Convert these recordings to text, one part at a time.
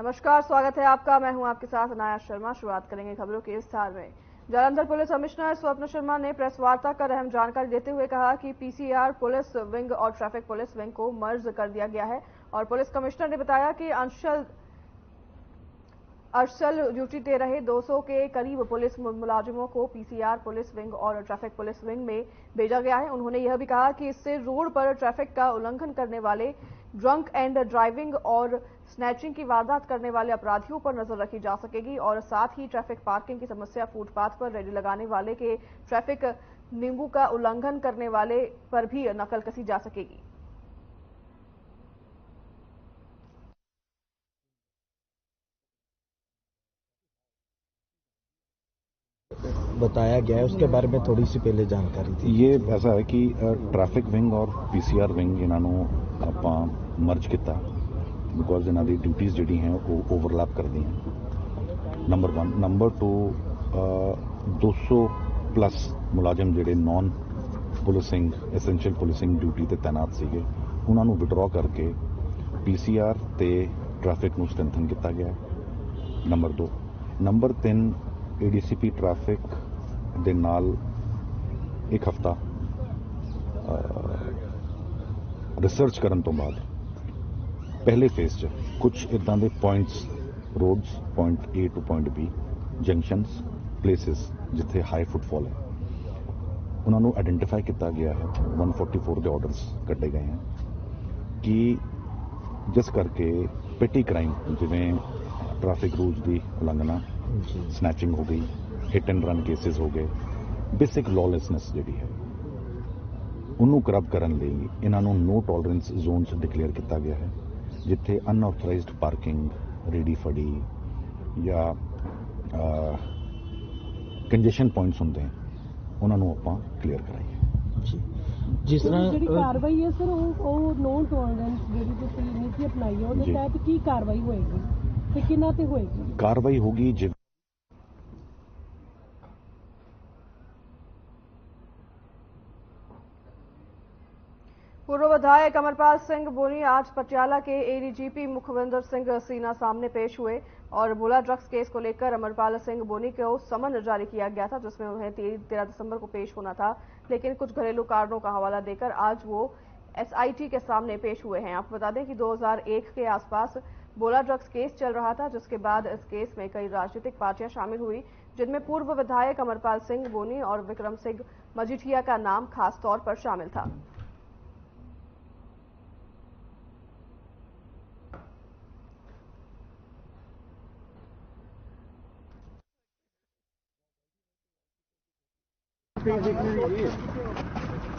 नमस्कार, स्वागत है आपका। मैं हूं आपके साथ अनाया शर्मा। शुरुआत करेंगे खबरों के विस्तार में। जालंधर पुलिस कमिश्नर स्वप्न शर्मा ने प्रेस वार्ता कर अहम जानकारी देते हुए कहा कि पीसीआर पुलिस विंग और ट्रैफिक पुलिस विंग को मर्ज कर दिया गया है। और पुलिस कमिश्नर ने बताया कि अरसल ड्यूटी दे रहे 200 के करीब पुलिस मुलाजिमों को पीसीआर पुलिस विंग और ट्रैफिक पुलिस विंग में भेजा गया है। उन्होंने यह भी कहा कि इससे रोड पर ट्रैफिक का उल्लंघन करने वाले, ड्रंक एंड ड्राइविंग और स्नैचिंग की वारदात करने वाले अपराधियों पर नजर रखी जा सकेगी और साथ ही ट्रैफिक पार्किंग की समस्या, फुटपाथ पर रेडी लगाने वाले के ट्रैफिक नियमों का उल्लंघन करने वाले पर भी नकल कसी जा सकेगी। बताया गया है, उसके बारे में थोड़ी सी पहले जानकारी थी। ये ऐसा है कि ट्रैफिक विंग और पीसीआर विंग इन्होंने ਆਪਾਂ ਮਰਜ ਕੀਤਾ ਬਿਕੋਜ਼ ਇਹਨਾਂ ਦੀ ਡਿਊਟੀਆਂ ਜਿਹੜੀਆਂ ਹੈ ਉਹ ਓਵਰਲੈਪ ਕਰਦੀਆਂ। ਨੰਬਰ 1 ਨੰਬਰ 2 200 ਪਲੱਸ ਮੁਲਾਜ਼ਮ ਜਿਹੜੇ non policing essential policing duty ਤੇ ਤੈਨਾਤ ਸੀਗੇ ਉਹਨਾਂ ਨੂੰ ਵਿਡਰਾ ਕਰਕੇ ਪੀਸੀਆਰ ਤੇ ਟ੍ਰੈਫਿਕ ਨੂੰ ਸਟਰੈਂਥਨ ਕੀਤਾ ਗਿਆ। ਨੰਬਰ 2 ਨੰਬਰ 3 एडीसीपी ट्रैफिक ਦੇ ਨਾਲ ਇੱਕ ਹਫਤਾ ਰਿਸਰਚ ਕਰਨ ਤੋਂ ਬਾਅਦ ਪਹਿਲੇ ਫੇਜ਼ 'ਚ ਕੁਝ ਇਦਾਂ ਦੇ points, roads, point A to point B, junctions, places ਜਿੱਥੇ ਹਾਈ ਫੁੱਟਫਾਲ ਹੈ, ਉਹਨਾਂ ਨੂੰ ਆਇਡੈਂਟੀਫਾਈ ਕੀਤਾ ਗਿਆ ਹੈ। 144 ਦੇ ਆਰਡਰਸ ਕੱਢੇ ਗਏ ਹਨ ਕਿ ਜਿਸ ਕਰਕੇ ਪੈਟੀ ਕ੍ਰਾਈਮ ਜਿਵੇਂ ट्रैफिक रूल्स की उल्लंघना, स्नैचिंग हो गई, हिट एंड रन केसेस हो गए, बेसिक लॉलेसनेस जी है उन्होंने करब करने लई इन्हों नो टॉलरेंस जोन्स डिक्लेयर किया गया है जिथे अनऑथराइज्ड पार्किंग, रेडी फड़ी या कंजेशन पॉइंट्स होंगे उन्होंने आपां क्लीयर कराइए। जिस तरह कार्रवाई है सर वो नो टॉलरेंस जी तुसीं नीति अपनाई है उसके तहत की कार्रवाई होएगी ते किन्ना ते होएगी? कार्रवाई होगी जिस पूर्व विधायक अमरपाल सिंह बोनी आज पटियाला के एडीजीपी मुखविंदर सिंह सीना सामने पेश हुए और बोला ड्रग्स केस को लेकर अमरपाल सिंह बोनी को समन जारी किया गया था जिसमें उन्हें 13 दिसंबर को पेश होना था, लेकिन कुछ घरेलू कारणों का हवाला देकर आज वो एसआईटी के सामने पेश हुए हैं। आपको बता दें कि 2001 के आसपास बोला ड्रग्स केस चल रहा था, जिसके बाद इस केस में कई राजनीतिक पार्टियां शामिल हुई, जिनमें पूर्व विधायक अमरपाल सिंह बोनी और विक्रम सिंह मजीठिया का नाम खास तौर पर शामिल था।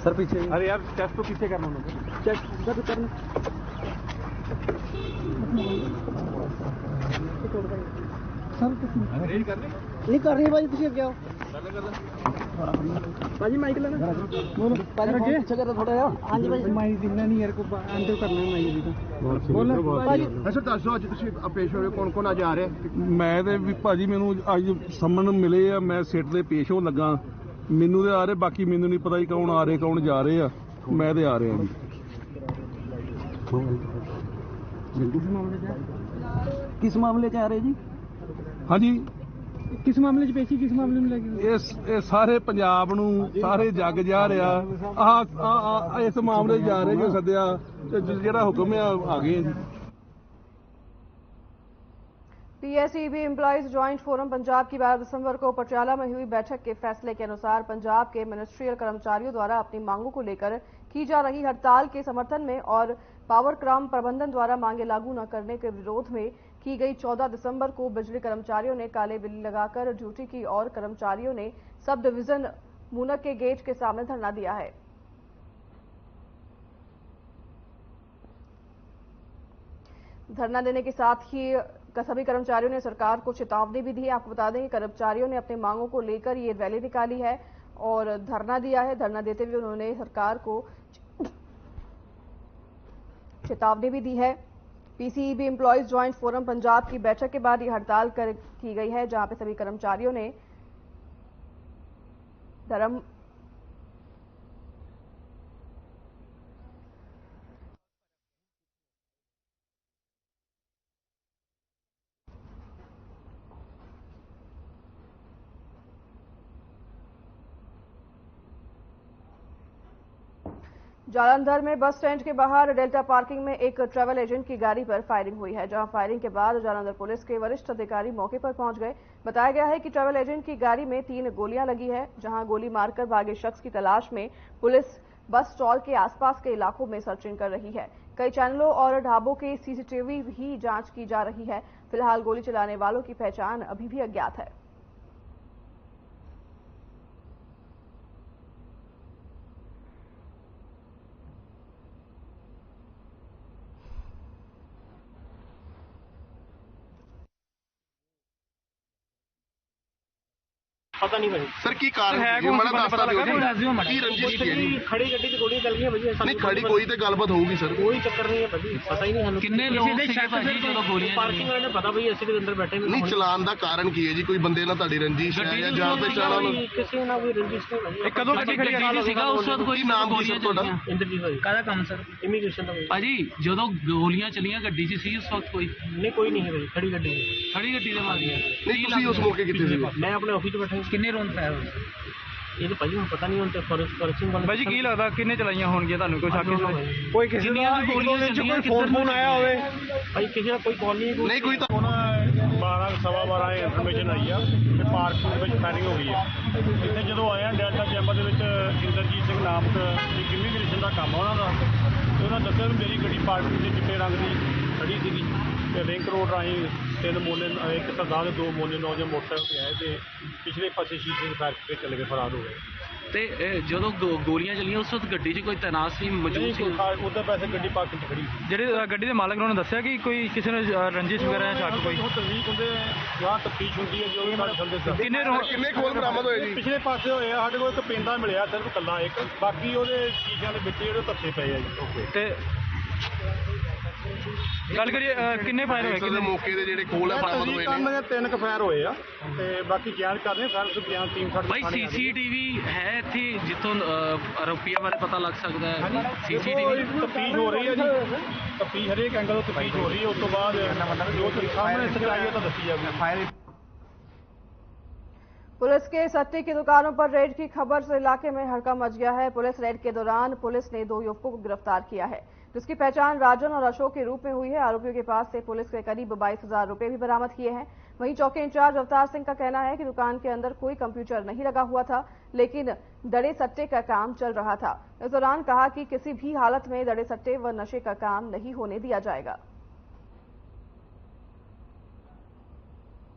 सर पीछे, अरे यार चेस्ट तो पीछे करना, चेस्ट इधर करना। सर नहीं कर रही भाई, तुझे क्या भाजी माइक लेना भाजी अच्छा कर थोड़ा यार। हाँ जी भाई माइक दिखना नहीं यार को अंदर करना है माइक भी बोलना भाजी। अच्छा दसो ਅੱਜ ਤੁਸੀਂ ਪੇਸ਼ ਹੋਏ ਕੌਣ ਕੌਣ ਅੱਜ ਆ ਰਿਹਾ? मैं ਤੇ ਵੀ ਭਾਜੀ ਮੈਨੂੰ ਅੱਜ ਸਮਨ ਮਿਲੇ ਆ, ਮੈਂ ਸਿੱਟ ਤੇ ਪੇਸ਼ ਹੋਣ ਲੱਗਾ। ਮੈਨੂੰ ਤੇ ਆ ਰਹੇ, ਬਾਕੀ ਮੈਨੂੰ ਨਹੀਂ ਪਤਾ ਕੌਣ ਆ ਰਹੇ ਕੌਣ ਜਾ ਰਹੇ ਆ। ਮੈਂ ਤੇ ਆ ਰਿਹਾ ਜੀ। किस मामले च आ रहे जी? हाँ जी, किस मामले च पेशी, किस मामले में लगे? ਇਹ ਸਾਰੇ ਪੰਜਾਬ ਨੂੰ, ਸਾਰੇ ਜੱਗ ਜਾ ਰਿਹਾ ਆ ਇਸ ਮਾਮਲੇ 'ਚ ਜਾ ਰਹੇ ਜੋ ਸੱਦਿਆ ਜਿਹੜਾ ਹੁਕਮ ਆ ਗਏ ਜੀ। पीएसईबी एम्प्लॉइज ज्वाइंट फोरम पंजाब की 12 दिसंबर को पटियाला में हुई बैठक के फैसले के अनुसार पंजाब के मिनिस्ट्रियल कर्मचारियों द्वारा अपनी मांगों को लेकर की जा रही हड़ताल के समर्थन में और पावरक्रॉम प्रबंधन द्वारा मांगे लागू न करने के विरोध में की गई 14 दिसंबर को बिजली कर्मचारियों ने काले बिल्ली लगाकर ड्यूटी की और कर्मचारियों ने सब डिवीजन मूनक के गेट के सामने धरना दिया है। धरना देने के साथ ही सभी कर्मचारियों ने सरकार को चेतावनी भी दी है। आपको बता दें कि कर्मचारियों ने अपनी मांगों को लेकर ये रैली निकाली है और धरना दिया है। धरना देते हुए उन्होंने सरकार को चेतावनी भी दी है। पीसीईबी एम्प्लॉइज ज्वाइंट फोरम पंजाब की बैठक के बाद ये हड़ताल की गई है, जहां पे सभी कर्मचारियों ने धर्म जालंधर में बस स्टैंड के बाहर डेल्टा पार्किंग में एक ट्रैवल एजेंट की गाड़ी पर फायरिंग हुई है, जहां फायरिंग के बाद जालंधर पुलिस के वरिष्ठ अधिकारी मौके पर पहुंच गए। बताया गया है कि ट्रैवल एजेंट की गाड़ी में 3 गोलियां लगी है, जहां गोली मारकर भागे शख्स की तलाश में पुलिस बस स्टॉल के आसपास के इलाकों में सर्चिंग कर रही है। कई चैनलों और ढाबों के सीसीटीवी भी जांच की जा रही है। फिलहाल गोली चलाने वालों की पहचान अभी भी अज्ञात है। पता नहीं भाई सर की कारण ਹੈ ਕੋਈ ਮਾੜਾ ਦੱਸਦਾ ਦਿਓ ਜੀ ਕੀ ਰੰਜਿਸ਼ ਕੀ ਹੈ ਜੀ खड़ी गड्डी ਤੇ ਗੋਲੀਆਂ ਚੱਲ ਗਈਆਂ ਭਾਜੀ ਨਹੀਂ ਖੜੀ ਕੋਈ ਤੇ ਗੱਲਬਾਤ ਹੋਊਗੀ ਸਰ ਕੋਈ ਚੱਕਰ ਨਹੀਂ ਹੈ ਭਾਜੀ ਪਤਾ ਹੀ ਨਹੀਂ ਸਾਨੂੰ ਕਿੰਨੇ ਲੋਕ ਸੀਗੇ ਭਾਜੀ ਜਦੋਂ ਗੋਲੀਆਂ ਪਾਰਕਿੰਗ ਵਾਲੇ ਨੂੰ ਪਤਾ ਭਾਈ ਅਸੀਂ ਦੇ ਅੰਦਰ ਬੈਠੇ ਨਹੀਂ ਚਲਾਨ ਦਾ ਕਾਰਨ ਕੀ ਹੈ ਜੀ ਕੋਈ ਬੰਦੇ ਨਾਲ ਤੁਹਾਡੀ ਰੰਜਿਸ਼ ਹੈ ਜਾਂ ਜਾਣ ਪਛਾਣ ਨਾਲ ਕਿਸੇ ਨਾਲ ਕੋਈ ਰੰਜਿਸ਼ ਨਹੀਂ ਭਾਜੀ ਕਦੋਂ ਗੱਡੀ ਖੜੀ ਸੀਗਾ ਉਸ ਵਕਤ ਕੋਈ ਨਾਮ ਕੀ ਸੀ ਤੁਹਾਡਾ ਇੰਦਰਜੀਤ ਭਾਈ ਕਾਹਦਾ ਕੰਮ ਸਰ ਇਮੀਗ੍ਰੇਸ਼ਨ ਦਾ ਭਾਜੀ ਜਦੋਂ ਗੋਲੀਆਂ ਚਲੀਆਂ ਗੱਡੀ 'ਚ ਸੀ ਉਸ ਵਕਤ ਕੋਈ ਨਹੀਂ ਕੋਈ ਨਹੀਂ ਹੈ ਭਾਈ ਖੜੀ ਗੱਡੀ ਦੇ ਮਾਰੀਆਂ ਨਹੀਂ ਤੁਸੀਂ ਉਸ ਮੌਕੇ ਕਿੱਥੇ ਸੀ ਮੈਂ ਆਪਣੇ ਆਫਿਸ 'ਚ ਬੈਠਾ ਕਿੰਨੇ ਰੌਂਦ ਫਾਇਰ ਹੋਏ ਇਹ ਤਾਂ ਭਾਜੀ ਹੁਣ ਪਤਾ ਨਹੀਂ ਹੁਣ ਤੇ ਫੋਰੈਂਸਿਕ ਵਾਲੇ ਭਾਜੀ ਕੀ ਲੱਗਦਾ ਕਿੰਨੇ ਚਲਾਈਆਂ ਹੋਣਗੀਆਂ ਤੁਹਾਨੂੰ ਕੋਈ ਸ਼ੱਕ ਇਸ ਕੋਈ ਕਿਸੇ ਦਾ ਗੋਲੀਆਂ ਚੱਲੀਆਂ ਕੋਈ ਫੋਨ ਆਇਆ ਹੋਵੇ ਭਾਈ ਕਿਸੇ ਦਾ ਕੋਈ ਕਾਲ ਨਹੀਂ ਕੋਈ ਤਾਂ 12:15 ਇਨਫੋਰਮੇਸ਼ਨ ਆਈ ਆ ਕਿ ਪਾਰਕਿੰਗ ਵਿੱਚ ਫਾਇਰਿੰਗ ਹੋ ਗਈ ਹੈ। ਇੱਥੇ ਜਦੋਂ ਆਏ ਆ ਡੈਲਟਾ ਚੈਂਬਰ ਦੇ ਵਿੱਚ ਇੰਦਰਜੀਤ ਸਿੰਘ ਨਾਮਕ ਇੱਕ ਇਮੀਗ੍ਰੇਸ਼ਨ ਦਾ ਕੰਮ ਆ ਉਹਨਾਂ ਦਾ, ਤੇ ਉਹਨਾਂ ਦੱਸਿਆ ਵੀ ਮੇਰੀ ਗੱਡੀ ਪਾਰਕਿੰਗ ਦੇ ਚਿੱਟੇ ਰੰਗ ਦੀ ਖੜੀ ਸੀਗੀ ਤੇ ਲਿੰਕ ਰੋਡ ਰਾਹੀਂ 3 ਮੋਨੇ ਇੱਕ ਸਰਦਾਰ ਦੇ 2 ਮੋਨੇ ਨੌਜਵਾਨ ਮੋਟਰਸਾਈਕਲ ਤੇ ਆਏ ਤੇ ਪਿਛਲੇ ਪਾਸੇ ਸ਼ੀਸ਼ੇ ਦੇ ਫਾਇਰ ਕਰਕੇ ਚਲੇ ਗਏ, ਫਰਾਰ ਹੋ ਗਏ। ਤੇ ਜਦੋਂ ਗੋਲੀਆਂ ਚੱਲੀਆਂ ਉਸ ਵਕਤ ਗੱਡੀ 'ਚ ਕੋਈ ਤੈਨਾਤ ਸੀ ਮੌਜੂਦ ਸੀ ਉਹਦੇ ਪੈਸੇ ਗੱਡੀ ਪਾਰਕਿੰਗ 'ਚ ਖੜੀ ਜਿਹੜੇ ਗੱਡੀ ਦੇ ਮਾਲਕ ਨੇ ਉਹਨਾਂ ਦੱਸਿਆ ਕਿ ਕੋਈ ਕਿਸੇ ਨੇ ਰੰਜਿਸ਼ ਵਗੈਰਾ ਜਾਂ ਸ਼ੱਕ ਕੋਈ ਤਸਦੀਕ ਹੁੰਦੇ ਜਾਂ ਤਫਤੀਸ਼ ਹੁੰਦੀ ਹੈ ਜੋ ਵੀ ਸਾਡੇ ਸੰਦੇ ਕਿੰਨੇ ਖੋਲ ਬਰਾਮਦ ਹੋਏ ਜੀ ਪਿਛਲੇ ਪਾਸੇ ਹੋਏ ਆ ਸਾਡੇ ਕੋਲ ਇੱਕ ਪਿੰਡਾ ਮਿਲਿਆ ਸਿਰਫ ਇਕੱਲਾ ਇੱਕ, ਬਾਕੀ ਉਹਦੇ ਸ਼ੀਸ਼ਿਆਂ ਦੇ ਵਿੱਚ ਜਿਹੜੇ ਧੱਸੇ ਪਏ ਆ ਜੀ। ਤੇ ਗੱਲ ਕਰੀਏ ਕਿੰਨੇ ਫਾਇਰ ਹੋਏ ਕਿੰਨੇ ਮੌਕੇ ਦੇ ਜਿਹੜੇ ਖੋਲ ਬਰਾਮਦ ਹੋਏ ਨੇ 3 ਕੁ ਫਾਇਰ ਹੋਏ ਆ ਤੇ ਬਾਕੀ ਜਾਂਚ ਕਰ ਰਹੇ ਫਾਇਰ ਸੁਭਿਆਨ ਟੀਮ ਸਾਡੇ ਭਾਈ ਸੀਸੀਟੀਵੀ ਹੈ ਇੱਥੇ ਜਿੱਥੋਂ ਆਰੋਪੀਆਂ ਬਾਰੇ ਪਤਾ ਲੱਗ ਸਕਦਾ ਹੈ ਸੀਸੀਟੀਵੀ ਤਫਤੀਸ਼ ਹੋ ਰਹੀ ਹੈ ਜੀ, ਤਫਤੀਸ਼ ਹਰੇਕ ਐਂਗਲ ਤੋਂ ਤਫਤੀਸ਼ ਹੋ ਰਹੀ ਹੈ। ਉਸ ਤੋਂ ਬਾਅਦ ਜੋ ਸਾਹਮਣੇ ਸੱਚਾਈ ਹੈ ਤਾਂ ਦੱਸੀ ਜਾਵੇਗੀ। पुलिस के सट्टे की दुकानों पर रेड की खबर से इलाके में हड़कंप मच गया है। पुलिस रेड के दौरान पुलिस ने 2 युवकों को गिरफ्तार किया है, जिसकी पहचान राजन और अशोक के रूप में हुई है। आरोपियों के पास से पुलिस के करीब 22,000 रुपए भी बरामद किए हैं। वहीं चौकी इंचार्ज अवतार सिंह का कहना है कि दुकान के अंदर कोई कंप्यूटर नहीं लगा हुआ था, लेकिन दड़े सट्टे का काम चल रहा था। इस दौरान कहा कि किसी भी हालत में दड़े सट्टे व नशे का काम नहीं होने दिया जाएगा।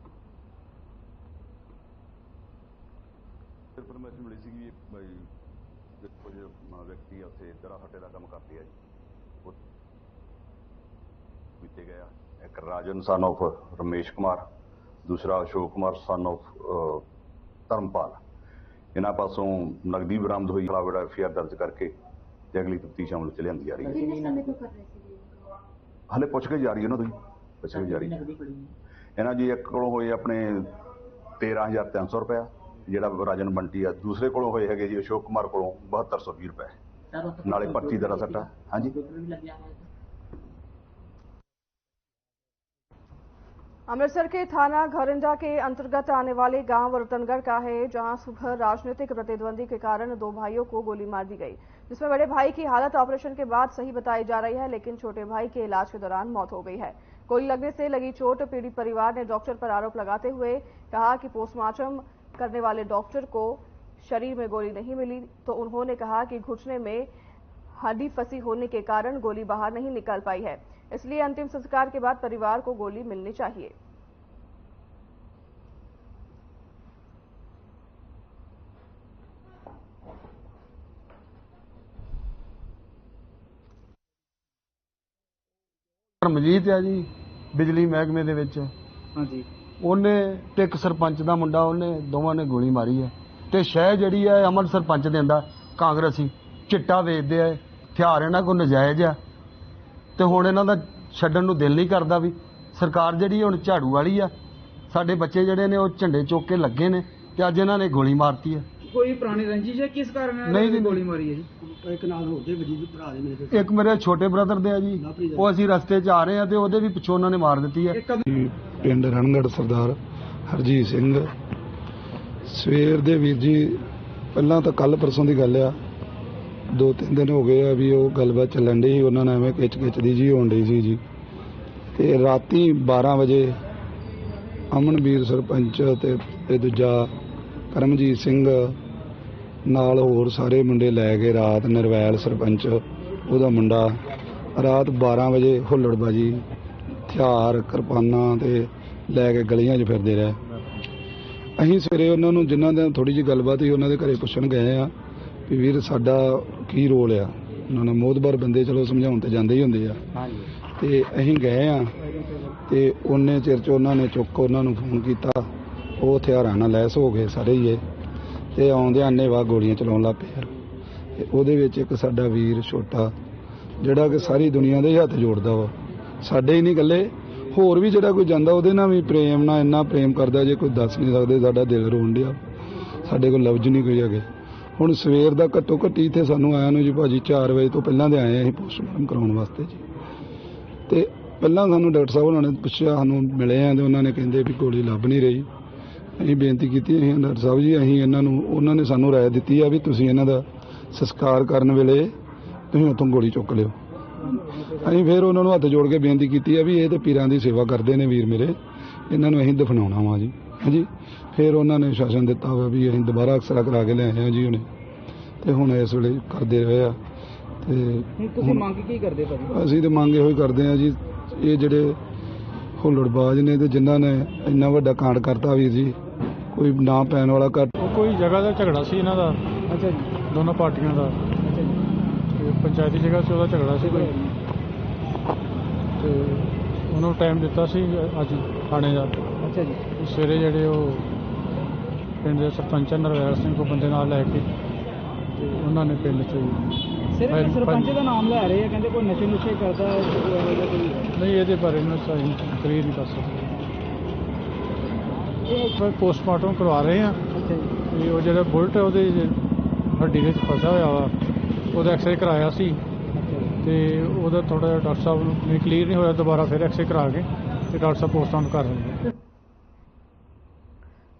ਇਨਫੋਰਮੇਸ਼ਨ ਮਿਲੀ ਸੀ ਕਿ ਭਾਈ ਕੁਝ ਵਿਅਕਤੀ ਉੱਥੇ ਦਰਾ ਫੱਟੇ ਦਾ ਕੰਮ ਕਰਦੇ ਆ ਜੀ, ਉਹ ਬੀਤੇ ਗਿਆ। ਇੱਕ ਰਾਜਨ ਸਨ ਆਫ ਰਮੇਸ਼ ਕੁਮਾਰ, ਦੂਸਰਾ ਅਸ਼ੋਕ ਕੁਮਾਰ ਸਨ ਆਫ ਧਰਮਪਾਲ। ਇਹਨਾਂ ਪਾਸੋਂ ਨਗਦੀ ਬਰਾਮਦ ਹੋਈ, ਖਿਲਾਫ ਐਫਆਈਆਰ ਦਰਜ ਕਰਕੇ ਤੇ ਅਗਲੀ ਤਫਤੀਸ਼ ਅਮਲ ਚ ਲਿਆਂਦੀ ਜਾ ਰਹੀ ਹੈ। ਹਾਲੇ ਪੁੱਛਗਿੱਛ ਜਾਰੀ ਹੈ ਨਾ, ਤੁਸੀਂ ਪੁੱਛਗਿੱਛ ਜਾਰੀ ਇਹਨਾਂ ਜੀ ਇੱਕ ਕੋਲੋਂ ਹੋਏ ਆਪਣੇ 13,300 ਰੁਪਇਆ ਜਿਹੜਾ ਰਾਜਨ ਬੰਟੀ ਆ, ਦੂਸਰੇ ਕੋਲੋਂ ਹੋਏ ਹੈਗੇ ਜੀ ਅਸ਼ੋਕ ਕੁਮਾਰ ਕੋਲੋਂ 7220 ਰੁਪਏ, ਨਾਲੇ ਪਰਚੀ ਦਰਾ ਸੱਟਾ। ਹਾਂਜੀ अमृतसर के थाना घोरिंडा के अंतर्गत आने वाले गांव रतनगढ़ का है, जहां सुबह राजनीतिक प्रतिद्वंदी के कारण 2 भाइयों को गोली मार दी गई, जिसमें बड़े भाई की हालत ऑपरेशन के बाद सही बताई जा रही है, लेकिन छोटे भाई के इलाज के दौरान मौत हो गई है। गोली लगने से लगी चोट पीड़ित परिवार ने डॉक्टर पर आरोप लगाते हुए कहा कि पोस्टमार्टम करने वाले डॉक्टर को शरीर में गोली नहीं मिली, तो उन्होंने कहा कि घुटने में हड्डी फंसी होने के कारण गोली बाहर नहीं निकल पाई है, इसलिए अंतिम संस्कार के बाद परिवार को गोली मिलनी चाहिए। ਮਜੀਦ ਆ ਜੀ, ਬਿਜਲੀ ਮਹਿਕਮੇ ਦੇ ਵਿੱਚ। ਹਾਂਜੀ ਉਹਨੇ ਤੇ ਇੱਕ ਸਰਪੰਚ ਦਾ ਮੁੰਡਾ, ਉਹਨੇ ਦੋਵਾਂ ਨੇ ਗੋਲੀ ਮਾਰੀ ਹੈ। ਤੇ ਸ਼ਹਿ ਜਿਹੜੀ ਹੈ ਅਮਨ ਸਰਪੰਚ ਦਿੰਦਾ ਕਾਂਗਰਸੀ, ਚਿੱਟਾ ਵੇਚਦੇ ਆ, ਹਥਿਆਰ ਇਹਨਾਂ ਕੋਲ ਨਜਾਇਜ਼ ਆ, ਤੇ ਹੁਣ ਇਹਨਾਂ ਦਾ ਛੱਡਣ ਨੂੰ ਦਿਲ ਨਹੀਂ ਕਰਦਾ। ਵੀ ਸਰਕਾਰ ਜਿਹੜੀ ਹੁਣ ਝਾੜੂ ਵਾਲੀ ਆ, ਸਾਡੇ ਬੱਚੇ ਜਿਹੜੇ ਨੇ ਉਹ ਝੰਡੇ ਚੁੱਕ ਕੇ ਲੱਗੇ ਨੇ, ਤੇ ਅੱਜ ਇਹਨਾਂ ਨੇ ਗੋਲੀ ਮਾਰਤੀ ਹੈ। ਕੋਈ ਪੁਰਾਣੀ ਰੰਜਿਸ਼ ਹੈ ਕਿਸ ਕਾਰਨ ਨਹੀਂ ਜੀ, ਗੋਲੀ ਮਾਰੀ ਹੈ ਜੀ? ਇੱਕ ਨਾਲ ਹੋਰ ਦੇ ਵਜੀਦ ਭਰਾ ਦੇ ਮੇਰੇ, ਇੱਕ ਮੇਰੇ ਛੋਟੇ ਬ੍ਰਦਰ ਦੇ ਆ ਜੀ, ਉਹ ਅਸੀਂ ਰਸਤੇ 'ਚ ਆ ਰਹੇ ਆ ਤੇ ਉਹਦੇ ਵੀ ਪਿੱਛੋਂ ਉਹਨਾਂ ਨੇ ਮਾਰ ਦਿੱਤੀ ਹੈ। ਪਿੰਡ ਰਣਗੜ੍ਹ ਸਰਦਾਰ ਹਰਜੀਤ ਸਿੰਘ। ਸਵੇਰ ਦੇ ਵੀਰ ਜੀ, ਪਹਿਲਾਂ ਤਾਂ ਕੱਲ ਪਰਸੋਂ ਦੀ ਗੱਲ ਆ, 2-3 दिन हो गए आ भी ਉਹ ਗੱਲਬਾਤ ਚੱਲਣ ਡਈ ਸੀ ਉਹਨਾਂ ਨਾਲ ਐਵੇਂ ਖਿੱਚ ਦੀ ਜੀ ਹੋਣ ਡਈ ਸੀ ਜੀ। ਤੇ ਰਾਤੀ 12 ਵਜੇ ਅਮਨਵੀਰ ਸਰਪੰਚ ਤੇ ਦੂਜਾ ਕਰਮਜੀਤ ਸਿੰਘ ਨਾਲ ਹੋਰ ਸਾਰੇ ਮੁੰਡੇ ਲੈ ਕੇ ਰਾਤ ਨਿਰਵੈਲ ਸਰਪੰਚ ਉਹਦਾ ਮੁੰਡਾ ਰਾਤ 12 ਵਜੇ ਹੁੱਲੜਬਾਜੀ ਹਥਿਆਰ ਕਿਰਪਾਨਾਂ ਤੇ ਲੈ ਕੇ ਗਲੀਆਂ 'ਚ ਫਿਰਦੇ ਰਹੇ। ਅਸੀਂ ਸਵੇਰੇ ਉਹਨਾਂ ਨੂੰ ਜਿਨ੍ਹਾਂ ਦੇ ਥੋੜ੍ਹੀ ਜਿਹੀ ਗੱਲਬਾਤ ਸੀ ਉਹਨਾਂ ਦੇ ਘਰੇ ਪੁੱਛਣ ਗਏ ਆ ਵੀ ਵੀਰ ਸਾਡਾ ਕੀ ਰੋਲ ਆ। ਉਹਨਾਂ ਨੇ ਮੋਹਤਬਰ ਬੰਦੇ ਚਲੋ ਸਮਝਾਉਣ ਤੇ ਜਾਂਦੇ ਹੀ ਹੁੰਦੇ ਆ। ਤੇ ਅਸੀਂ ਗਏ ਆ ਤੇ ਉਹਨੇ ਚਿਰ 'ਚ ਉਹਨਾਂ ਨੇ ਚੁੱਕ ਉਹਨਾਂ ਨੂੰ ਫੋਨ ਕੀਤਾ। ਉਹ ਹਥਿਆਰਾਂ ਨਾਲ ਲੈਸ ਹੋ ਗਏ ਸਾਰੇ ਹੀ ਤੇ ਆਉਂਦਿਆਂ ਅੰਨ੍ਹੇਵਾਹ ਗੋਲੀਆਂ ਚਲਾਉਣ ਲੱਗ ਪਏ। ਤੇ ਉਹਦੇ ਵਿੱਚ ਇੱਕ ਸਾਡਾ ਵੀਰ ਛੋਟਾ ਜਿਹੜਾ ਕਿ ਸਾਰੀ ਦੁਨੀਆ ਦੇ ਹੱਥ ਜੋੜਦਾ ਵਾ, ਸਾਡੇ ਹੀ ਨਹੀਂ ਇਕੱਲੇ ਹੋਰ ਵੀ ਜਿਹੜਾ ਕੋਈ ਜਾਂਦਾ ਉਹਦੇ ਨਾਲ ਵੀ ਪ੍ਰੇਮ ਨਾਲ ਇੰਨਾ ਪ੍ਰੇਮ ਕਰਦਾ ਜੇ ਕੋਈ ਦੱਸ ਨਹੀਂ ਸਕਦੇ। ਸਾਡਾ ਦਿਲ ਰੋਣ ਡਿਆ, ਸਾਡੇ ਕੋਲ ਲਫ਼ਜ਼ ਨਹੀਂ ਕੋਈ ਹੈਗੇ। ਹੁਣ ਸਵੇਰ ਦਾ ਘੱਟੋ ਘੱਟ ਇੱਥੇ ਸਾਨੂੰ ਆਇਆ ਨੂੰ ਜੀ ਭਾਜੀ 4 ਵਜੇ ਤੋਂ ਪਹਿਲਾਂ ਦੇ ਆਏ ਅਸੀਂ ਪੋਸਟਮਾਰਟਮ ਕਰਾਉਣ ਵਾਸਤੇ ਜੀ। ਤੇ ਪਹਿਲਾਂ ਸਾਨੂੰ ਡਾਕਟਰ ਸਾਹਿਬ ਉਹਨਾਂ ਨੇ ਪੁੱਛਿਆ, ਸਾਨੂੰ ਮਿਲੇ ਆ ਤੇ ਉਹਨਾਂ ਨੇ ਕਹਿੰਦੇ ਵੀ ਗੋਲੀ ਲੱਭ ਨਹੀਂ ਰਹੀ। ਅਸੀਂ ਬੇਨਤੀ ਕੀਤੀ ਅਸੀਂ ਡਾਕਟਰ ਸਾਹਿਬ ਜੀ ਅਸੀਂ ਇਹਨਾਂ ਨੂੰ ਉਹਨਾਂ ਨੇ ਸਾਨੂੰ ਰਾਏ ਦਿੱਤੀ ਆ ਵੀ ਤੁਸੀਂ ਇਹਨਾਂ ਦਾ ਸੰਸਕਾਰ ਕਰਨ ਵੇਲੇ ਤੁਸੀਂ ਉੱਥੋਂ ਗੋਲੀ ਚੁੱਕ ਲਿਓ। ਅਸੀਂ ਫਿਰ ਉਹਨਾਂ ਨੂੰ ਹੱਥ ਜੋੜ ਕੇ ਬੇਨਤੀ ਕੀਤੀ ਆ ਵੀ ਇਹ ਤਾਂ ਪੀਰਾਂ ਦੀ ਸੇਵਾ ਕਰਦੇ ਨੇ ਵੀਰ ਮੇਰੇ, ਇਹਨਾਂ ਨੂੰ ਅਸੀਂ ਦਫਨਾਉਣਾ ਵਾ ਜੀ। ਹਾਂਜੀ ਫਿਰ ਉਹਨਾਂ ਨੇ ਸ਼ਾਸਨ ਦਿੱਤਾ ਵਾ ਵੀ ਅਸੀਂ ਦੁਬਾਰਾ ਅਕਸਰਾ ਕਰਾ ਕੇ ਲਿਆਏ ਆ ਜੀ ਉਹਨੇ ਤੇ ਹੁਣ ਇਸ ਵੇਲੇ ਕਰਦੇ ਰਹੇ ਆ। ਤੇ ਤੁਸੀਂ ਮੰਗ ਕੀ ਕਰਦੇ ਭਾਜੀ? ਅਸੀਂ ਤਾਂ ਮੰਗ ਇਹੋ ਹੀ ਕਰਦੇ ਆ ਜੀ ਇਹ ਜਿਹੜੇ ਹੁੱਲੜਬਾਜ਼ ਨੇ ਤੇ ਜਿਨ੍ਹਾਂ ਨੇ ਇੰਨਾ ਵੱਡਾ ਕਾਂਡ ਕਰਤਾ ਵੀਰ ਜੀ, ਕੋਈ ਨਾ ਪੈਣ ਵਾਲਾ ਘੱਟ। ਕੋਈ ਜਗ੍ਹਾ ਦਾ ਝਗੜਾ ਸੀ ਇਹਨਾਂ ਦਾ। ਅੱਛਾ ਜੀ। ਦੋਨੋਂ ਪਾਰਟੀਆਂ ਦਾ। ਅੱਛਾ ਜੀ। ਤੇ ਪੰਚਾਇਤੀ ਜਗ੍ਹਾ 'ਚ ਉਹਦਾ ਝਗੜਾ ਸੀ ਕੋਈ ਤੇ ਉਹਨੂੰ ਟਾਈਮ ਦਿੱਤਾ ਸੀ ਅੱਜ ਥਾਣੇ ਦਾ। ਅੱਛਾ ਜੀ। ਸਵੇਰੇ ਜਿਹੜੇ ਉਹ ਪਿੰਡ ਦੇ ਸਰਪੰਚ ਨਰਵੈਲ ਸਿੰਘ ਕੋ ਬੰਦੇ ਨਾਲ ਲੈ ਕੇ ਤੇ ਉਹਨਾਂ ਨੇ ਪਿੰਡ 'ਚ ਸਿਰਫ ਸਰਪੰਚ ਦਾ ਨਾਮ ਲੈ ਰਹੇ ਆ, ਕਹਿੰਦੇ ਕੋਈ ਨਸ਼ੇ ਨੁਸ਼ੇ ਕਰਦਾ ਹੈ ਨਹੀਂ ਇਹਦੇ ਬਾਰੇ ਮੈਂ ਸਹੀ ਕਲੀਅਰ ਨਹੀਂ ਕਰ ਸਕਦਾ। ਉਹ ਪੋਸਟਮਾਰਟਮ ਕਰਵਾ ਰਹੇ ਆ। ਅੱਛਾ ਜੀ। ਤੇ ਉਹ ਜਿਹੜਾ ਬੁਲਟ ਹੈ ਉਹਦੇ ਹੱਡੀ ਵਿੱਚ ਫਸਿਆ ਹੋਇਆ ਵਾ, ਉਹਦਾ ਐਕਸਰੇ ਕਰਾਇਆ ਸੀ ਤੇ ਉਹਦਾ ਥੋੜਾ ਜਿਹਾ ਡਾਕਟਰ ਸਾਹਿਬ ਨੂੰ ਕਲੀਅਰ ਨਹੀਂ ਹੋਇਆ, ਦੁਬਾਰਾ ਫਿਰ ਐਕਸਰੇ ਕਰਾ ਕੇ ਤੇ डॉक्टर साहब पोस्टमार्टम कर रहे हैं।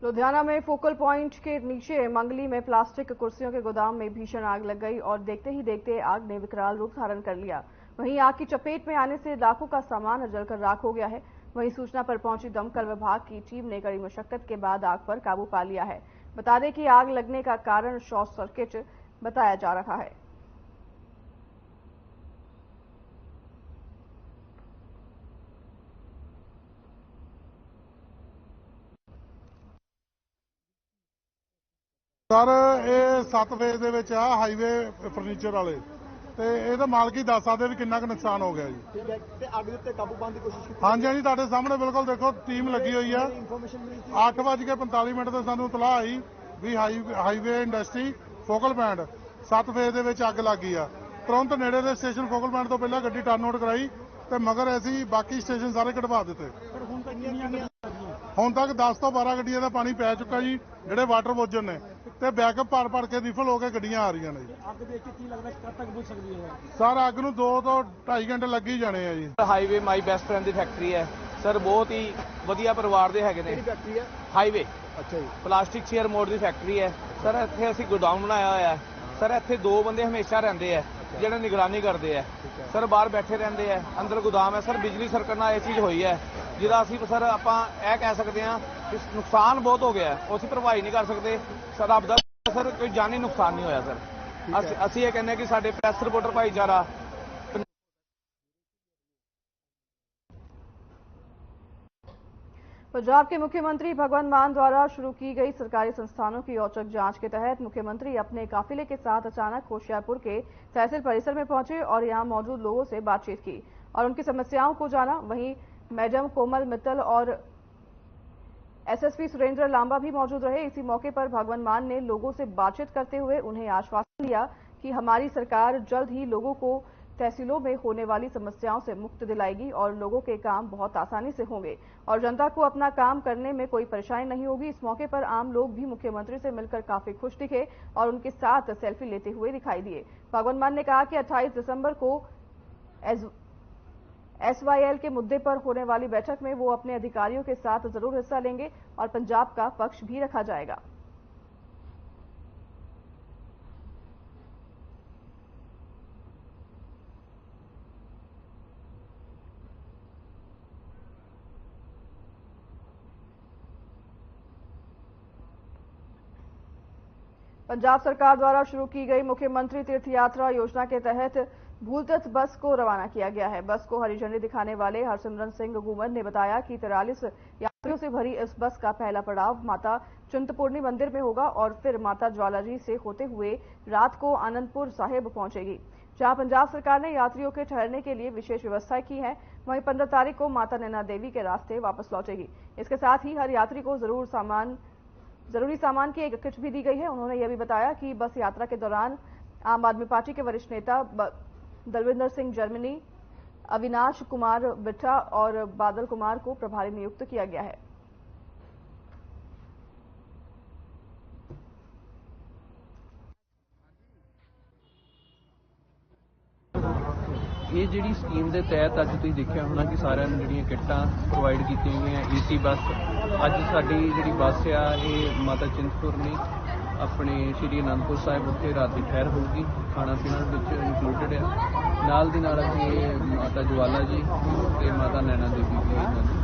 लुधियाना में फोकल पॉइंट के नीचे मंगली में प्लास्टिक कुर्सियों के गोदाम में भीषण आग लग गई और देखते ही देखते आग ने विकराल रूप धारण कर लिया। वहीं आग की चपेट में आने से लाखों का सामान जलकर राख हो गया है। वहीं सूचना पर पहुंची दमकल विभाग की टीम ने कड़ी मशक्कत के बाद आग पर काबू पा लिया है। बता दें कि आग लगने का कारण शॉर्ट सर्किट बताया जा रहा है। सर ये 7 फेज ਦੇ ਵਿੱਚ ਆ ਹਾਈਵੇ ਫਰਨੀਚਰ ਵਾਲੇ ਤੇ ਇਹਦਾ ਮਾਲਕ ਹੀ ਦੱਸ ਸਕਦੇ ਵੀ ਕਿੰਨਾ ਕੁ ਨੁਕਸਾਨ ਹੋ ਗਿਆ ਜੀ। ਠੀਕ ਹੈ ਤੇ ਅੱਗ ਦੇ ਉੱਤੇ ਕਾਬੂ ਪਾਉਣ ਦੀ ਕੋਸ਼ਿਸ਼ ਕੀਤੀ? ਹਾਂਜੀ ਹਾਂਜੀ ਤੁਹਾਡੇ ਸਾਹਮਣੇ ਬਿਲਕੁਲ ਦੇਖੋ ਟੀਮ ਲੱਗੀ ਹੋਈ ਆ। 8:45 ਤੇ ਸਾਨੂੰ ਇਤਲਾਹ ਆਈ ਵੀ highway industry focal point 7 phase ਦੇ ਵਿੱਚ ਅੱਗ ਲੱਗ ਗਈ ਆ। ਤੁਰੰਤ ਨੇੜੇ ਦੇ ਸਟੇਸ਼ਨ ਫੋਕਲ ਪੁਆਇੰਟ ਤੋਂ ਪਹਿਲਾਂ ਗੱਡੀ ਟਰਨ ਆਊਟ ਕਰਾਈ ਤੇ ਮਗਰ ਅਸੀਂ ਬਾਕੀ ਸਟੇਸ਼ਨ ਸਾਰੇ ਕਢਵਾ ਦਿੱਤੇ। ਹੁਣ ਤੱਕ 10 ਤੋਂ 12 ਗੱਡੀਆਂ ਦਾ ਪਾਣੀ ਪੈ ਚੁੱਕਾ ਜੀ, ਜਿਹੜੇ ਵਾਟਰ ਵੋਜਰ ਨੇ ਤੇ ਬੈਕਅਪ ਭਰ ਕੇ ਰਿਫਲ ਹੋ ਕੇ ਗੱਡੀਆਂ ਆ ਰਹੀਆਂ ਨੇ ਜੀ। ਅੱਗ ਦੇਖ ਕੇ ਕੀ ਲੱਗਦਾ ਕਦ ਤੱਕ ਬੁਝ ਸਕਦੀ ਹੈ ਸਰ? ਅੱਗ ਨੂੰ 2 ਤੋਂ 2.5 ਘੰਟੇ ਲੱਗ ਹੀ ਜਾਣੇ ਆ ਜੀ। Highway my best friend the factory ਹੈ ਸਰ, ਬਹੁਤ ਹੀ ਵਧੀਆ ਪਰਿਵਾਰ ਦੇ ਹੈਗੇ ਨੇ। ਕਿਹੜੀ ਫੈਕਟਰੀ ਹੈ? ਹਾਈਵੇ ਅੱਛਾ ਜੀ। ਪਲਾਸਟਿਕ ਚੇਅਰ ਮੋਡ ਦੀ ਫੈਕਟਰੀ ਹੈ ਸਰ। ਇੱਥੇ ਅਸੀਂ ਗੋਦਾਮ ਬਣਾਇਆ ਹੋਇਆ ਹੈ ਸਰ। ਇੱਥੇ 2 ਬੰਦੇ ਹਮੇਸ਼ਾ ਰਹਿੰਦੇ ਆ ਜਿਹੜੇ ਨਿਗਰਾਨੀ ਕਰਦੇ ਆ ਸਰ, ਬਾਹਰ ਬੈਠੇ ਰਹਿੰਦੇ ਆ। ਅੰਦਰ ਗੋਦਾਮ ਹੈ ਸਰ। ਬਿਜਲੀ ਸਰਕਟ ਨਾਲ ਇਹ ਚੀਜ਼ ਹੋਈ ਹੈ ਜਿਹਦਾ ਅਸੀਂ ਸਰ ਆਪਾਂ ਇਹ ਕਹਿ ਸਕਦੇ ਹਾਂ ਕਿ ਨੁਕਸਾਨ ਬਹੁਤ ਹੋ ਗਿਆ, ਉਹ ਅਸੀਂ ਭਰਪਾਈ ਨਹੀਂ ਕਰ ਸਕਦੇ ਸਰ। ਰੱਬ ਦਾ ਸਰ ਕੋਈ ਜਾਨੀ ਨੁਕਸਾਨ ਨਹੀਂ ਹੋਇਆ ਸਰ। ਅਸੀਂ ਇਹ ਕਹਿੰਦੇ ਕਿ ਸਾਡੇ ਪ੍ਰੈਸ ਰਿਪੋਰਟਰ ਭਾਈਚਾਰਾ पंजाब के मुख्यमंत्री भगवंत मान द्वारा शुरू की गई सरकारी संस्थानों की औचक जांच के तहत मुख्यमंत्री अपने काफिले के साथ अचानक होशियारपुर के तहसील परिसर में पहुंचे और यहां मौजूद लोगों से बातचीत की और उनकी समस्याओं को जाना। वहीं मैडम कोमल मित्तल और एसएसपी सुरेंद्र लांबा भी मौजूद रहे। इसी मौके पर भगवंत मान ने लोगों से बातचीत करते हुए उन्हें आश्वासन दिया कि हमारी सरकार जल्द ही लोगों को तहसीलों में होने वाली समस्याओं से मुक्त दिलाएगी और लोगों के काम बहुत आसानी से होंगे और जनता को अपना काम करने में कोई परेशानी नहीं होगी। इस मौके पर आम लोग भी मुख्यमंत्री से मिलकर काफी खुश दिखे और उनके साथ सेल्फी लेते हुए दिखाई दिए। भगवंत मान ने कहा कि 28 दिसंबर को SYL के मुद्दे पर होने वाली बैठक में वो अपने अधिकारियों के साथ जरूर हिस्सा लेंगे और पंजाब का पक्ष भी रखा जाएगा। पंजाब सरकार द्वारा शुरू की गई मुख्यमंत्री तीर्थ यात्रा योजना के तहत भूलतीर्थ बस को रवाना किया गया है। बस को हरी झंडी दिखाने वाले हरसिमरन सिंह गुमन ने बताया कि 43 यात्रियों से भरी इस बस का पहला पड़ाव माता चिंतपूर्णी मंदिर में होगा और फिर माता ज्वालाजी से होते हुए रात को आनंदपुर साहिब पहुंचेगी, जहां पंजाब सरकार ने यात्रियों के ठहरने के लिए विशेष व्यवस्था की है। वहीं 15 तारीख को माता नैना देवी के रास्ते वापस लौटेगी। इसके साथ ही हर यात्री को जरूरी सामान की एक किट भी दी गई है। उन्होंने यह भी बताया कि बस यात्रा के दौरान आम आदमी पार्टी के वरिष्ठ नेता दलविंदर सिंह जर्मनी, अविनाश कुमार बिट्ठा और बादल कुमार को प्रभारी नियुक्त किया गया है। ਇਹ ਜਿਹੜੀ ਸਕੀਮ ਦੇ ਤਹਿਤ ਅੱਜ ਤੁਸੀਂ ਦੇਖਿਆ ਹੋਣਾ ਕਿ ਸਾਰਿਆਂ ਨੂੰ ਜਿਹੜੀਆਂ ਕਿੱਟਾਂ ਪ੍ਰੋਵਾਈਡ ਕੀਤੀਆਂ ਗਈਆਂ ਏਸੀ ਬੱਸ। ਅੱਜ ਸਾਡੀ ਜਿਹੜੀ ਬੱਸ ਆ ਇਹ ਮਾਤਾ ਚਿੰਤਪੁਰਨੀ ਆਪਣੇ ਸ਼੍ਰੀ ਅਨੰਦਪੁਰ ਸਾਹਿਬ ਉੱਥੇ ਰਾਤ ਦੀ ਠਹਿਰ ਹੋਊਗੀ। ਖਾਣਾ ਪੀਣਾ ਵਿੱਚ ਇਨਕਲੂਡਡ ਆ। ਨਾਲ ਦੀ ਨਾਲ ਅਸੀਂ ਮਾਤਾ ਜਵਾਲਾ ਜੀ ਤੇ ਮਾਤਾ ਨੈਣਾ ਦੇਵੀ ਦੇ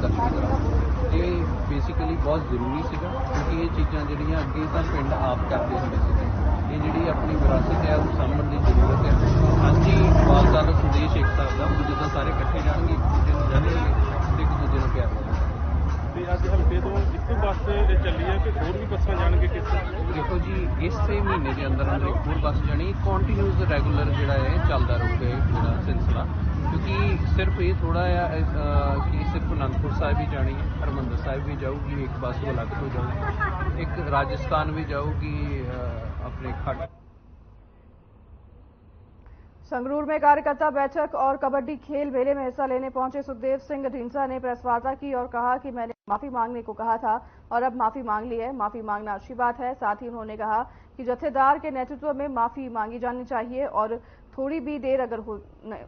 ਦਰਸ਼ਨ ਕਰਾਂਗੇ। ਇਹ ਬੇਸਿਕਲੀ ਬਹੁਤ ਜ਼ਰੂਰੀ ਸੀਗਾ ਕਿਉਂਕਿ ਇਹ ਚੀਜ਼ਾਂ ਜਿਹੜੀਆਂ ਅੱਗੇ ਤਾਂ ਪਿੰਡ ਆਪ ਕਰਦੇ ਹੁੰਦੇ ਸੀਗੇ। ਇਹ ਜਿਹੜੀ ਆਪਣੀ ਵਿਰਾਸਤ ਹੈ ਉਹ ਸਾਂਭਣ ਦੀ ਜ਼ਰੂਰਤ ਹੈ। ਹਾਂਜੀ, ਵਾਲਦਾ ਦਾ ਸੰਦੇਸ਼ ਇੱਕ ਸਕਦਾ ਜਿੱਦਾਂ ਸਾਰੇ ਇਕੱਠੇ ਜਾਣਗੇ, ਇੱਕ ਦੂਜੇ ਨੂੰ ਜਾਣਗੇ ਤੇ ਇੱਕ ਦੂਜੇ ਨੂੰ ਪਿਆਰ ਕਰਨਗੇ। ਤੇ ਅੱਜ ਹਲਕੇ ਤੋਂ ਇੱਕੋ ਬੱਸ ਚੱਲੀ ਹੈ ਕਿ ਹੋਰ ਵੀ ਬੱਸਾਂ ਜਾਣਗੇ ਕਿਸ ਤਰ੍ਹਾਂ? ਦੇਖੋ ਜੀ, ਇਸੇ ਮਹੀਨੇ ਦੇ ਅੰਦਰ ਅੰਦਰ ਇੱਕ ਹੋਰ ਬੱਸ ਜਾਣੀ ਕੰਟੀਨਿਊਸ ਰੈਗੂਲਰ ਜਿਹੜਾ ਹੈ ਚੱਲਦਾ ਰਹੂਗਾ ਇਹ ਜਿਹੜਾ ਸਿਲਸਿਲਾ, ਕਿਉਂਕਿ ਸਿਰਫ ਇਹ ਥੋੜਾ ਜਿਹਾ ਕਿ ਸਿਰਫ ਅਨੰਦਪੁਰ ਸਾਹਿਬ ਹੀ ਜਾਣੀ ਹੈ, ਹਰਿਮੰਦਰ ਸਾਹਿਬ ਵੀ ਜਾਊਗੀ ਇੱਕ ਬੱਸ, ਉਹ ਅਲੱਗ ਤੋਂ ਜਾਊਗੀ, ਇੱਕ ਰਾਜਸਥਾਨ ਵੀ ਜਾਊਗੀ अपने खट। संगरूर में कार्यकर्ता बैठक और कबड्डी खेल मेले में हिस्सा लेने पहुंचे सुखदेव सिंह ढींसा ने प्रेस वार्ता की और कहा कि मैंने माफी मांगने को कहा था और अब माफी मांग ली है। माफी मांगना अच्छी बात है। साथ ही उन्होंने कहा कि जत्थेदार के नेतृत्व में माफी मांगी जानी चाहिए और थोड़ी भी देर अगर हो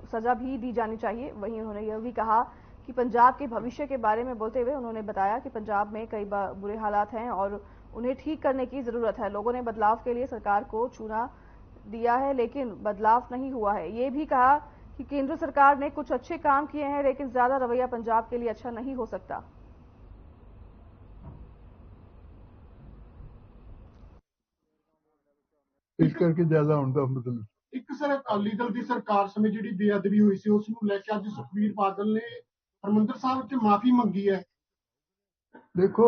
सजा भी दी जानी चाहिए। वहीं उन्होंने यह भी कहा कि पंजाब के भविष्य के बारे में बोलते हुए उन्होंने बताया कि पंजाब में कई बुरे हालात हैं और उन्हें ठीक करने की जरूरत है। लोगों ने बदलाव के लिए सरकार को चुना दिया है लेकिन बदलाव नहीं हुआ है। ये भी कहा कि केंद्र सरकार ने कुछ अच्छे काम किए हैं लेकिन ज्यादा रवैया पंजाब के लिए अच्छा नहीं हो सकता। इस करके ज्यादा होता मतलब ਇੱਕ ਸਰ ਅਕਾਲੀ ਦਲ ਦੀ ਸਰਕਾਰ ਸਮੇਂ ਜਿਹੜੀ ਬੇਅਦਬੀ ਹੋਈ ਸੀ ਉਸ ਨੂੰ ਲੈ ਕੇ ਅੱਜ ਸੁਖਬੀਰ ਬਾਦਲ ਨੇ ਹਰਿਮੰਦਰ ਸਾਹਿਬ 'ਚ ਮਾਫੀ ਮੰਗੀ ਹੈ। देखो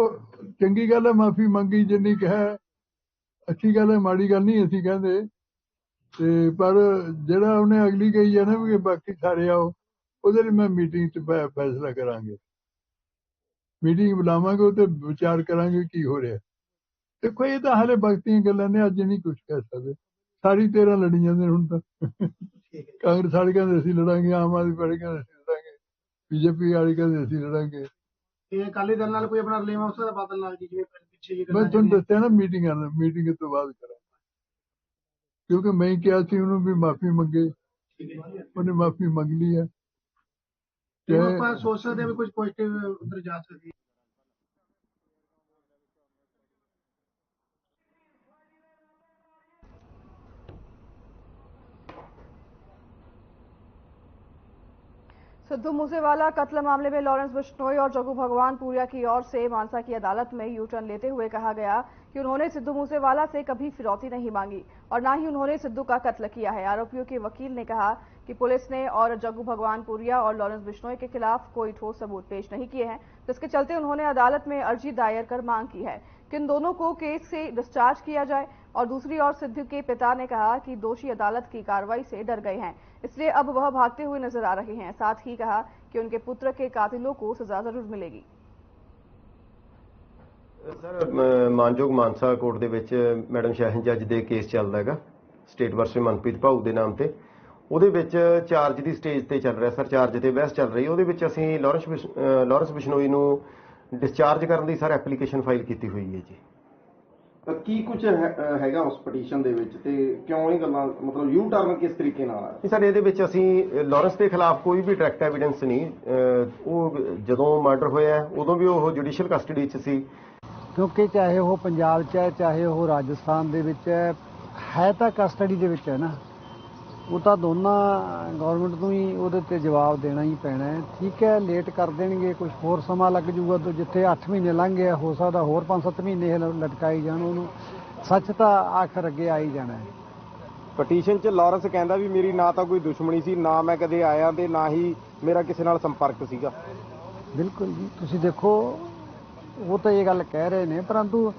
चंगी गल है माफी मंगी जिन्नी कहा अच्छी गल है, माड़ी गल नहीं असी कहते ते पर जिहड़ा उन्हें अगली कही है ना भी बाकी सारे आओ ਉਹਦੇ ਲਈ मैं मीटिंग च फैसला करांगे, मीटिंग बुलावांगे ते विचार करांगे की हो रहा। देखो ये तो हाले वक्त दी गल्लां ने, अज नहीं कुछ कह सकते। सारी 13 लड़ी जांदे हुण तां कांग्रेस वाले कहंदे असीं लड़ांगे, आम आदमी पार्टी कहंदे असीं लड़ांगे, बीजेपी वाले कहंदे असीं लड़ांगे। ਅਕਾਲੀ ਦਲ ਨਾਲ ਕੋਈ ਆਪਣਾ ਰਲੇਵਾਂ ਉਸ ਦਾ ਬਾਦਲ ਨਾਲ ਜੀ ਜਿਵੇਂ ਪਿੱਛੇ ਜੀ मैं तुहानूं दस्सिया ना मीटिंग तो बाद करा, क्योंकि मैं क्या सी उन्होंने भी माफी मंगे, उन्हें माफी मंग ली है। ਆਪਾਂ ਸੋਚ ਸਕਦੇ ਹਾਂ ਵੀ ਕੁਝ ਪੋਜ਼ਿਟਿਵ ਉਧਰ ਜਾ ਸਕਦੀ ਹੈ। सिद्धू मूसेवाला कत्ल मामले में लॉरेंस बिश्नोई और जग्गू भगवानपुरिया की ओर से मानसा की अदालत में यू टर्न लेते हुए कहा गया कि उन्होंने सिद्धू मूसेवाला से कभी फिरौती नहीं मांगी और न ही उन्होंने सिद्धू का कत्ल किया है। आरोपियों के वकील ने कहा कि पुलिस ने और जग्गू भगवानपुरिया और लॉरेंस बिश्नोई के खिलाफ कोई ठोस सबूत पेश नहीं किए हैं, जिसके चलते उन्होंने अदालत में अर्जी दायर कर मांग की है कि इन दोनों को केस से डिस्चार्ज किया जाए। और दूसरी ओर सिद्धू के पिता ने कहा कि दोषी अदालत की कार्रवाई से डर गए हैं, इसलिए अब वह भागते हुए नजर आ रहे हैं। साथ ही कहा कि उनके पुत्र के कातिलों को सजा जरूर मिलेगी। सर मानयोग मानसा कोर्ट ਦੇ ਵਿੱਚ ਮੈਡਮ ਸ਼ਾਹੀਨ ਜੱਜ ਦੇ ਕੇਸ ਚੱਲਦਾ ਹੈਗਾ ਸਟੇਟ ਵਰਸਸ ਮਨਪ੍ਰੀਤ ਭਾਊ ਦੇ ਨਾਮ ਤੇ। ਉਹਦੇ ਵਿੱਚ ਚਾਰਜ ਦੀ ਸਟੇਜ ਤੇ ਚੱਲ ਰਿਹਾ ਸਰ, ਚਾਰਜ ਤੇ ਬਹਿਸ ਚੱਲ ਰਹੀ। ਉਹਦੇ ਵਿੱਚ ਅਸੀਂ ਲਾਰੈਂਸ ਬਿਸ਼ਨੋਈ ਨੂੰ ਡਿਸਚਾਰਜ ਕਰਨ ਦੀ ਸਰ ਐਪਲੀਕੇਸ਼ਨ ਫਾਈਲ ਕੀਤੀ ਹੋਈ ਹੈ ਜੀ। ਕੀ ਕੁਝ ਹੈਗਾ ਉਸ ਪਟੀਸ਼ਨ ਦੇ ਵਿੱਚ ਤੇ ਕਿਉਂ ਇਹ ਗੱਲਾਂ ਮਤਲਬ ਯੂ ਟਰਨ ਕਿਸ ਤਰੀਕੇ ਨਾਲ ਆ? ਸਰ ਇਹਦੇ ਵਿੱਚ ਅਸੀਂ ਲਾਰੈਂਸ ਦੇ ਖਿਲਾਫ ਕੋਈ ਵੀ ਡਾਇਰੈਕਟ ਐਵੀਡੈਂਸ ਨਹੀਂ। ਉਹ ਜਦੋਂ ਮਰਡਰ ਹੋਇਆ ਉਦੋਂ ਵੀ ਉਹ ਜੁਡੀਸ਼ੀਅਲ ਕਸਟਡੀ 'ਚ ਸੀ, ਕਿਉਂਕਿ ਚਾਹੇ ਉਹ ਪੰਜਾਬ 'ਚ ਹੈ ਚਾਹੇ ਉਹ ਰਾਜਸਥਾਨ ਦੇ ਵਿੱਚ ਹੈ ਤਾਂ ਕਸਟਡੀ ਦੇ ਵਿੱਚ ਹੈ ਨਾ। ਉਹ ਤਾਂ ਦੋਨਾਂ ਗਵਰਨਮੈਂਟ ਨੂੰ ਹੀ ਉਹਦੇ ਤੇ ਜਵਾਬ ਦੇਣਾ ਹੀ ਪੈਣਾ ਹੈ। ਠੀਕ ਹੈ, ਲੇਟ ਕਰ ਦੇਣਗੇ, ਕੁਝ ਹੋਰ ਸਮਾਂ ਲੱਗ ਜੂਗਾ। ਤਾਂ ਜਿੱਥੇ 8 ਮਹੀਨੇ ਲੰਘ ਗਿਆ ਹੋ ਸਕਦਾ ਹੋਰ 5-7 ਮਹੀਨੇ ਲਟਕਾਈ ਜਾਣ ਉਹਨੂੰ। ਸੱਚ ਤਾਂ ਆਖਰ ਅੱਗੇ ਆ ਹੀ ਜਾਣਾ ਹੈ। ਪਟੀਸ਼ਨ 'ਚ ਲਾਰੈਂਸ ਕਹਿੰਦਾ ਵੀ ਮੇਰੀ ਨਾ ਤਾਂ ਕੋਈ ਦੁਸ਼ਮਣੀ ਸੀ, ਨਾ ਮੈਂ ਕਦੇ ਆਇਆ ਤੇ ਨਾ ਹੀ ਮੇਰਾ ਕਿਸੇ ਨਾਲ ਸੰਪਰਕ ਸੀਗਾ। ਬਿਲਕੁਲ ਜੀ, ਤੁਸੀਂ ਦੇਖੋ ਉਹ ਤਾਂ ਇਹ ਗੱਲ ਕਹਿ ਰਹੇ ਨੇ, ਪਰੰਤੂ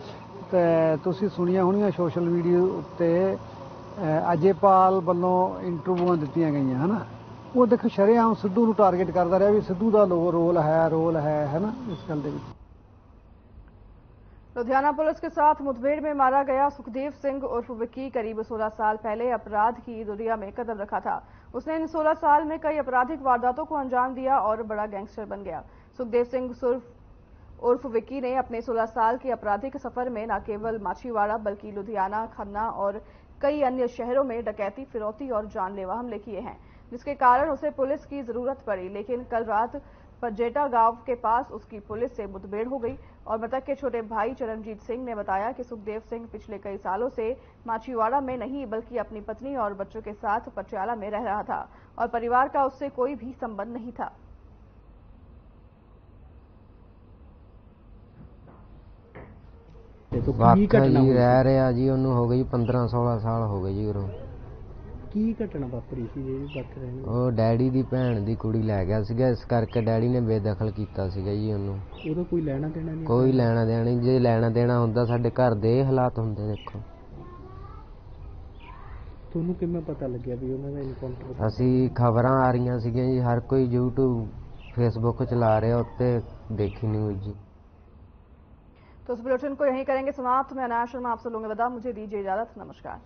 ਤੁਸੀਂ ਸੁਣੀਆਂ ਹੋਣੀਆਂ ਸੋਸ਼ਲ ਮੀਡੀਆ ਉੱਤੇ ਅਜੇਪਾਲ ਵੱਲੋਂ ਇੰਟਰਵਿਊਆਂ ਦਿੱਤੀਆਂ ਗਈਆਂ ਹੈ ਨਾ, ਉਹ ਦੇਖੋ ਸ਼ਰੇਆਮ ਸਿੱਧੂ ਨੂੰ ਟਾਰਗੇਟ ਕਰਦਾ ਰਿਹਾ ਵੀ ਸਿੱਧੂ ਦਾ ਰੋਲ ਹੈ ਨਾ ਇਸ ਗੱਲ ਦੇ ਵਿੱਚ। लुधियाना पुलिस के साथ मुठभेड़ में मारा गया सुखदेव सिंह उर्फ विक्की करीब 16 साल पहले अपराध की दुनिया में कदम रखा था। उसने इन 16 साल में कई आपराधिक वारदातों को अंजाम दिया और बड़ा गैंगस्टर बन गया। सुखदेव सिंह उर्फ विक्की ने अपने 16 साल के आपराधिक सफर में न केवल माछीवाड़ा बल्कि लुधियाना, खन्ना और कई अन्य शहरों में डकैती, फिरौती और जानलेवा हमले किए हैं, जिसके कारण उसे पुलिस की जरूरत पड़ी। लेकिन कल रात पजेटा गांव के पास उसकी पुलिस से मुठभेड़ हो गई और मृतक के छोटे भाई चरणजीत सिंह ने बताया कि सुखदेव सिंह पिछले कई सालों से माछीवाड़ा में नहीं बल्कि अपनी पत्नी और बच्चों के साथ पटियाला में रह रहा था और परिवार का उससे कोई भी संबंध नहीं था। जी रह रहा जी, ਉਹਨੂੰ ਹੋ ਗਈ 15-16 ਸਾਲ ਹੋ ਗਏ ਜੀ। ਉਰੋਂ ਕੀ ਘਟਨਾ ਵਾਪਰੀ ਸੀ ਜੀ ਬੱਤ ਰਹਿਣ? ਉਹ ਡੈਡੀ ਦੀ ਭੈਣ ਦੀ ਕੁੜੀ ਲੈ ਗਿਆ ਸੀਗਾ, ਇਸ ਕਰਕੇ ਡੈਡੀ ਨੇ ਬੇਦਖਲ ਕੀਤਾ ਸੀਗਾ ਜੀ ਉਹਨੂੰ। ਉਹਦਾ ਕੋਈ ਲੈਣਾ ਦੇਣਾ ਨਹੀਂ? ਕੋਈ ਲੈਣਾ ਦੇਣਾ ਨਹੀਂ, ਜੇ ਲੈਣਾ ਦੇਣਾ ਹੁੰਦਾ ਸਾਡੇ ਘਰ ਦੇ ਇਹ ਹਾਲਾਤ ਹੁੰਦੇ। ਦੇਖੋ ਤੁਹਾਨੂੰ ਕਿਵੇਂ ਪਤਾ ਲੱਗਿਆ ਵੀ ਉਹਨਾਂ ਦਾ ਇਨਕਾਊਂਟਰ? ਅਸੀਂ ਖਬਰਾਂ ਆ ਰਹੀਆਂ ਸੀਗੀਆਂ ਜੀ, ਹਰ ਕੋਈ YouTube Facebook ਚਲਾ ਰਿਹਾ, ਉੱਤੇ देखी न्यूज जी। तो इस बुलेटिन को यहीं करेंगे समाप्त। मैं अनाया शर्मा आपसे लूंगी विदा, मुझे दीजिए इजाजत, नमस्कार।